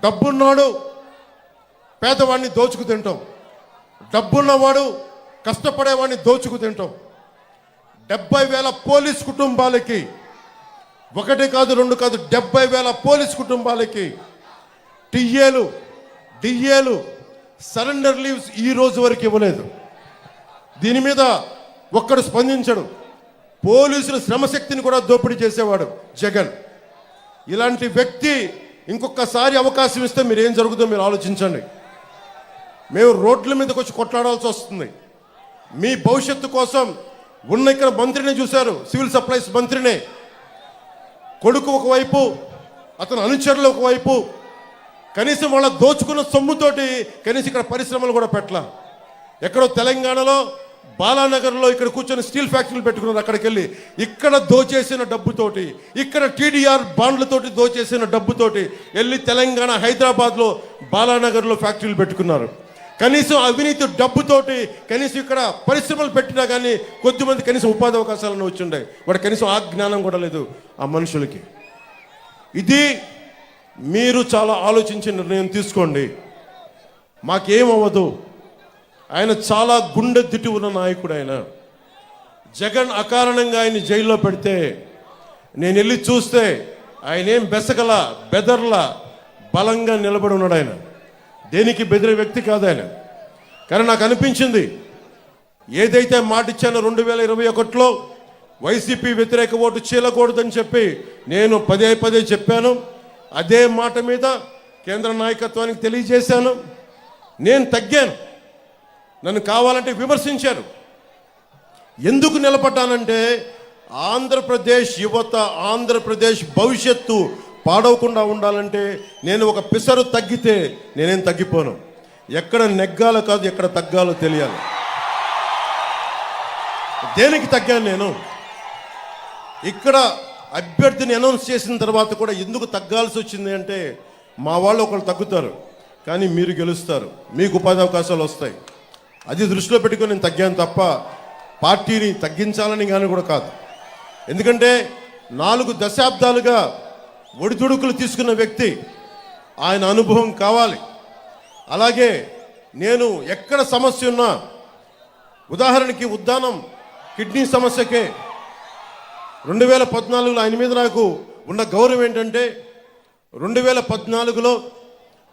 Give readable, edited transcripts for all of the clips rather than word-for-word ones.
డబ్బున్నాడు పేదవాడిని దోచుకు తింటాం, డబ్బున్నవాడు కష్టపడేవాడిని దోచుకు తింటాం. 70,000 పోలీస్ కుటుంబాలకి, ఒకటి కాదు రెండు కాదు 70,000 పోలీస్ కుటుంబాలకి టీఏలు డిఏలు సరెండర్ లీవ్స్ ఈ రోజు వరకు ఇవ్వలేదు. దీని మీద ఒక్కడు స్పందించడు. పోలీసుల శ్రమశక్తిని కూడా దోపిడీ చేసేవాడు జగన్. ఇలాంటి వ్యక్తి ఇంకొకసారి అవకాశం ఇస్తే మీరు ఏం జరుగుతుందో మీరు ఆలోచించండి. మేము రోడ్ల మీదకి వచ్చి కొట్లాడాల్సి వస్తుంది. మీ భవిష్యత్తు కోసం ఉన్న ఇక్కడ మంత్రిని చూశారు, సివిల్ సప్లైస్ మంత్రిని. కొడుకు ఒకవైపు, అతను అనుచరులు ఒకవైపు, కనీసం వాళ్ళ దోచుకున్న సొమ్ముతోటి కనీసం ఇక్కడ పరిశ్రమలు కూడా పెట్టలా. ఎక్కడో తెలంగాణలో బాలానగర్లో ఇక్కడ కూర్చొని స్టీల్ ఫ్యాక్టరీలు పెట్టుకున్నారు. అక్కడికి వెళ్ళి ఇక్కడ దోచేసిన డబ్బుతోటి, ఇక్కడ టీడీఆర్ బాండ్లతోటి దోచేసిన డబ్బుతోటి వెళ్ళి తెలంగాణ హైదరాబాద్లో బాలానగర్లో ఫ్యాక్టరీలు పెట్టుకున్నారు. కనీసం అవినీతి డబ్బుతోటి కనీసం ఇక్కడ పరిశ్రమలు పెట్టినా కానీ కొద్దిమంది కనీసం ఉపాధి అవకాశాలను వచ్చిండే. వాడు కనీసం ఆ జ్ఞానం కూడా లేదు ఆ మనుషులకి. ఇది మీరు చాలా ఆలోచించి నిర్ణయం తీసుకోండి. మాకేమవ్వదు. ఆయన చాలా గుండె దిట్టి ఉన్న నాయకుడు. ఆయన జగన్ అకారణంగా ఆయన జైల్లో పెడితే నేను వెళ్ళి చూస్తే ఆయన ఏం బెసగల బెదర్లా బలంగా నిలబడి ఉన్నాడు. ఆయన దేనికి బెదిరే వ్యక్తి కాదు ఆయన. కానీ నాకు అనిపించింది, ఏదైతే మాట ఇచ్చానో 2021లో వైసీపీ వ్యతిరేక ఓటు చీలకూడదని చెప్పి నేను పదే చెప్పాను. అదే మాట మీద కేంద్ర నాయకత్వానికి తెలియజేశాను. నేను తగ్గాను. నన్ను కావాలంటే విమర్శించారు. ఎందుకు నిలబడ్డానంటే ఆంధ్రప్రదేశ్ యువత, ఆంధ్రప్రదేశ్ భవిష్యత్తు పాడవకుండా ఉండాలంటే నేను ఒక పిసరు తగ్గితే నేనేం తగ్గిపోను. ఎక్కడ నెగ్గాలో కాదు, ఎక్కడ తగ్గాలో తెలియాలి. దేనికి తగ్గాను నేను? ఇక్కడ అభ్యర్థిని అనౌన్స్ చేసిన తర్వాత కూడా ఎందుకు తగ్గాల్సి వచ్చింది అంటే, మా వాళ్ళు ఒకళ్ళు తగ్గుతారు కానీ మీరు గెలుస్తారు, మీకు ఉపాధి అవకాశాలు వస్తాయి. అది దృష్టిలో పెట్టుకొని నేను తగ్గాను తప్ప పార్టీని తగ్గించాలని కానీ కూడా కాదు. ఎందుకంటే 4 దశాబ్దాలుగా ఒడిదుడుకులు తీసుకున్న వ్యక్తి, ఆయన అనుభవం కావాలి. అలాగే నేను ఎక్కడ సమస్య ఉన్నా, ఉదాహరణకి ఉద్దానం కిడ్నీ సమస్యకే 2014లో ఆయన మీద నాకు ఉన్న గౌరవం ఏంటంటే, 2014లో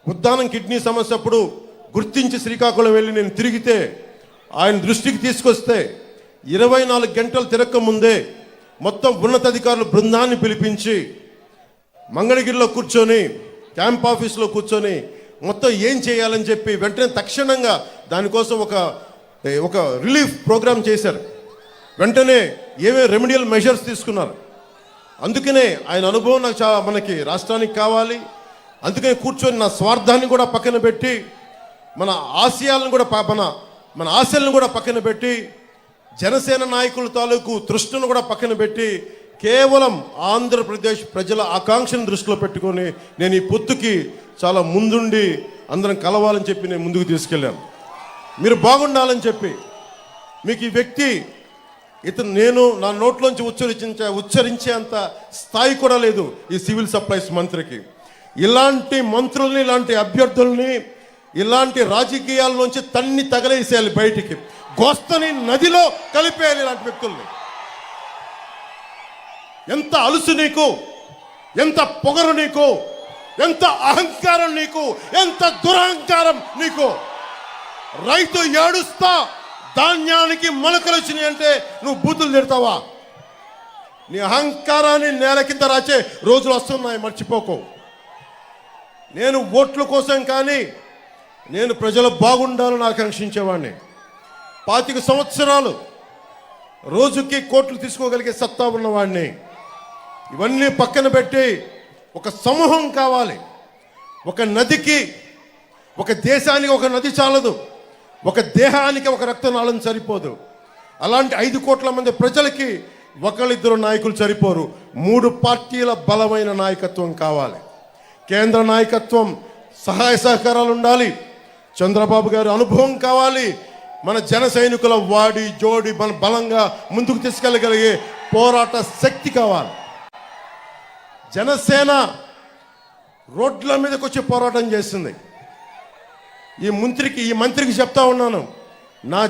ఉద్దానం కిడ్నీ సమస్య అప్పుడు గుర్తించి శ్రీకాకుళం వెళ్ళి నేను తిరిగితే ఆయన దృష్టికి తీసుకొస్తే 24 గంటలు తిరక్క ముందే మొత్తం ఉన్నతాధికారులు బృందాన్ని పిలిపించి మంగళగిరిలో కూర్చొని, క్యాంప్ ఆఫీస్లో కూర్చొని మొత్తం ఏం చేయాలని చెప్పి వెంటనే తక్షణంగా దానికోసం ఒక రిలీఫ్ ప్రోగ్రామ్ చేశారు. వెంటనే ఏమేమి రెమెడియల్ మెజర్స్ తీసుకున్నారు. అందుకనే ఆయన అనుభవం నాకు చాలా మనకి రాష్ట్రానికి కావాలి. అందుకని కూర్చొని నా స్వార్థాన్ని కూడా పక్కన పెట్టి, మన ఆశయాలను కూడా మన ఆశలను కూడా పక్కన పెట్టి, జనసేన నాయకుల తాలూకు తృష్ణను కూడా పక్కన పెట్టి, కేవలం ఆంధ్రప్రదేశ్ ప్రజల ఆకాంక్షను దృష్టిలో పెట్టుకొని నేను ఈ పొత్తుకి చాలా ముందుండి అందరం కలవాలని చెప్పి నేను ముందుకు తీసుకెళ్ళాను. మీరు బాగుండాలని చెప్పి. మీకు ఈ వ్యక్తి నేను నా నోట్లోంచి ఉచ్చరించేంత స్థాయి కూడా లేదు ఈ సివిల్ సప్లైస్ మంత్రికి. ఇలాంటి మంత్రుల్ని, ఇలాంటి అభ్యర్థుల్ని, ఇలాంటి రాజకీయాల నుంచి తన్ని తగలేసేయాలి, బయటికి గోస్తని నదిలో కలిపేయాలి ఇలాంటి వ్యక్తుల్ని. ఎంత అలుసు నీకు, ఎంత పొగరు నీకు, ఎంత అహంకారం నీకు, ఎంత దురహంకారం నీకు. రైతు ఏడుస్తా ధాన్యానికి మొలకలు వచ్చినాయి అంటే నువ్వు బూతులు తిడతావా? నీ అహంకారాన్ని నేల కింద రాచే రోజులు వస్తున్నాయి, మర్చిపోకు. నేను ఓట్ల కోసం కానీ నేను ప్రజలు బాగుండాలని ఆకాంక్షించేవాడిని. 25 సంవత్సరాలు రోజుకి కోట్లు తీసుకోగలిగే సత్తా ఉన్నవాడిని. ఇవన్నీ పక్కన పెట్టి ఒక సమూహం కావాలి. ఒక నదికి, ఒక దేశానికి ఒక నది చాలదు, ఒక దేహానికి ఒక రక్తనాళం సరిపోదు. అలాంటి 5 కోట్ల మంది ప్రజలకి ఒకళ్ళిద్దరు నాయకులు సరిపోరు. 3 పార్టీల బలమైన నాయకత్వం కావాలి. కేంద్ర నాయకత్వం సహాయ సహకారాలు ఉండాలి. చంద్రబాబు గారి అనుభవం కావాలి. మన జన సైనికుల వాడి జోడి మన బలంగా ముందుకు తీసుకెళ్ళగలిగే పోరాట శక్తి కావాలి. జనసేన రోడ్ల మీదకి వచ్చి పోరాటం చేస్తుంది. ఈ మంత్రికి చెప్తా ఉన్నాను, నా